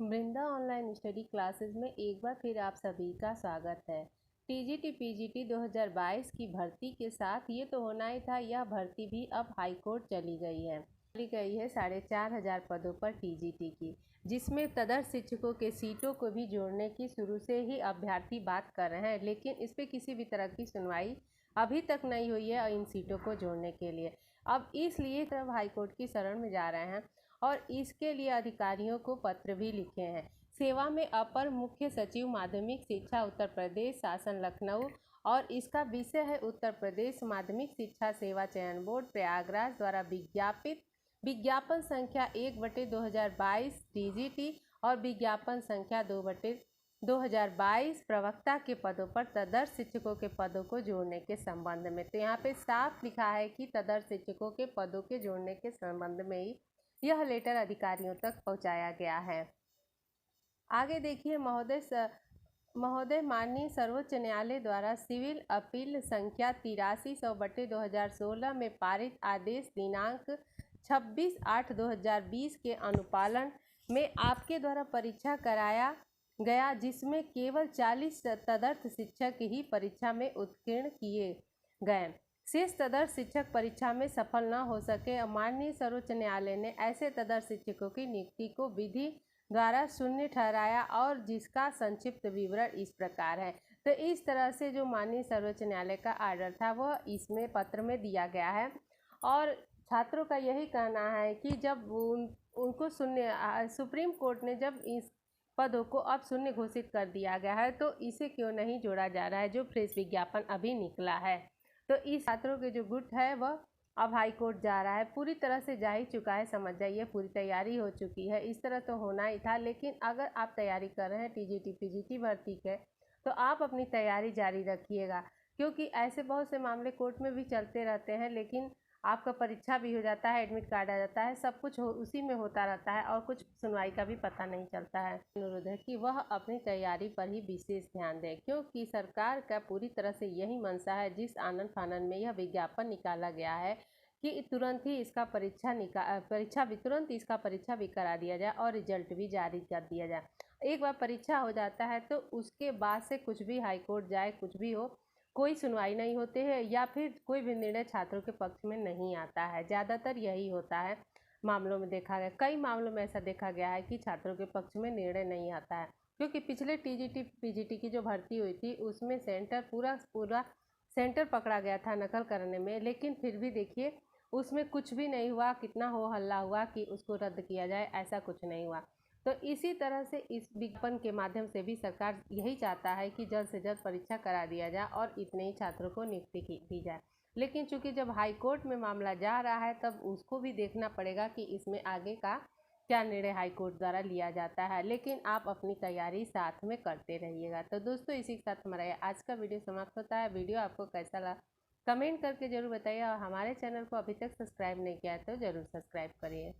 वृंदा online study classes में एक बार फिर आप सभी का स्वागत है। टीजीटी पीजीटी 2022 की भर्ती के साथ ये तो होना ही था, यह भर्ती भी अब हाईकोर्ट चली गई है। 4,500 पदों पर टीजीटी की, जिसमें तदर्थ शिक्षकों के सीटों को भी जोड़ने की शुरू से ही अभ्यर्थी बात कर रहे हैं, लेकिन इस पर किसी भी तरह की सुनवाई अभी तक नहीं हुई है इन सीटों को जोड़ने के लिए। अब इसलिए तब हाईकोर्ट की शरण में जा रहे हैं और इसके लिए अधिकारियों को पत्र भी लिखे हैं। सेवा में अपर मुख्य सचिव माध्यमिक शिक्षा उत्तर प्रदेश शासन लखनऊ और इसका विषय है उत्तर प्रदेश माध्यमिक शिक्षा सेवा चयन बोर्ड प्रयागराज द्वारा विज्ञापन संख्या 1/2022 टीजीटी और विज्ञापन संख्या 2/2022 प्रवक्ता के पदों पर तदर्थ शिक्षकों के पदों को जोड़ने के संबंध में। तो यहाँ पे साफ लिखा है कि तदर्थ शिक्षकों के पदों के जोड़ने के संबंध में ही यह लेटर अधिकारियों तक पहुंचाया गया है। आगे देखिए, महोदय माननीय सर्वोच्च न्यायालय द्वारा सिविल अपील संख्या 8300/2016 में पारित आदेश दिनांक 26/8/2020 के अनुपालन में आपके द्वारा परीक्षा कराया गया, जिसमें केवल 40 तदर्थ शिक्षक ही परीक्षा में उत्तीर्ण किए गए। शेष तदर्थ शिक्षक परीक्षा में सफल न हो सके और माननीय सर्वोच्च न्यायालय ने ऐसे तदर्थ शिक्षकों की नियुक्ति को विधि द्वारा शून्य ठहराया और जिसका संक्षिप्त विवरण इस प्रकार है। तो इस तरह से जो माननीय सर्वोच्च न्यायालय का आर्डर था वह इसमें पत्र में दिया गया है और छात्रों का यही कहना है कि जब उनको सुप्रीम कोर्ट ने जब इस पदों को अब शून्य घोषित कर दिया गया है तो इसे क्यों नहीं जोड़ा जा रहा है जो फ्रेश विज्ञापन अभी निकला है। तो इस छात्रों के जो गुट है वह अब हाई कोर्ट जा रहा है, पूरी तरह से जा ही चुका है, समझ जाइए पूरी तैयारी हो चुकी है। इस तरह तो होना ही था, लेकिन अगर आप तैयारी कर रहे हैं टीजीटी पीजीटी भर्ती के तो आप अपनी तैयारी जारी रखिएगा, क्योंकि ऐसे बहुत से मामले कोर्ट में भी चलते रहते हैं, लेकिन आपका परीक्षा भी हो जाता है, एडमिट कार्ड आ जाता है, सब कुछ उसी में होता रहता है और कुछ सुनवाई का भी पता नहीं चलता है। अनुरोध है कि वह अपनी तैयारी पर ही विशेष ध्यान दें, क्योंकि सरकार का पूरी तरह से यही मंशा है, जिस आनन फानन में यह विज्ञापन निकाला गया है कि तुरंत ही इसका तुरंत इसका परीक्षा भी करा दिया जाए और रिजल्ट भी जारी कर दिया जाए। एक बार परीक्षा हो जाता है तो उसके बाद से कुछ भी हाईकोर्ट जाए, कुछ भी हो, कोई सुनवाई नहीं होती है या फिर कोई भी निर्णय छात्रों के पक्ष में नहीं आता है। ज़्यादातर यही होता है मामलों में देखा गया, कई मामलों में ऐसा देखा गया है कि छात्रों के पक्ष में निर्णय नहीं आता है, क्योंकि पिछले टीजीटी पीजीटी की जो भर्ती हुई थी उसमें पूरा सेंटर पकड़ा गया था नकल करने में, लेकिन फिर भी देखिए उसमें कुछ भी नहीं हुआ, कितना हो हल्ला हुआ कि उसको रद्द किया जाए, ऐसा कुछ नहीं हुआ। तो इसी तरह से इस विज्ञापन के माध्यम से भी सरकार यही चाहता है कि जल्द से जल्द परीक्षा करा दिया जाए और इतने ही छात्रों को नियुक्ति दी जाए। लेकिन चूंकि जब हाई कोर्ट में मामला जा रहा है तब उसको भी देखना पड़ेगा कि इसमें आगे का क्या निर्णय हाई कोर्ट द्वारा लिया जाता है, लेकिन आप अपनी तैयारी साथ में करते रहिएगा। तो दोस्तों, इसी के साथ हमारा आज का वीडियो समाप्त होता है। वीडियो आपको कैसा लगा कमेंट करके ज़रूर बताइए और हमारे चैनल को अभी तक सब्सक्राइब नहीं किया है तो ज़रूर सब्सक्राइब करिए।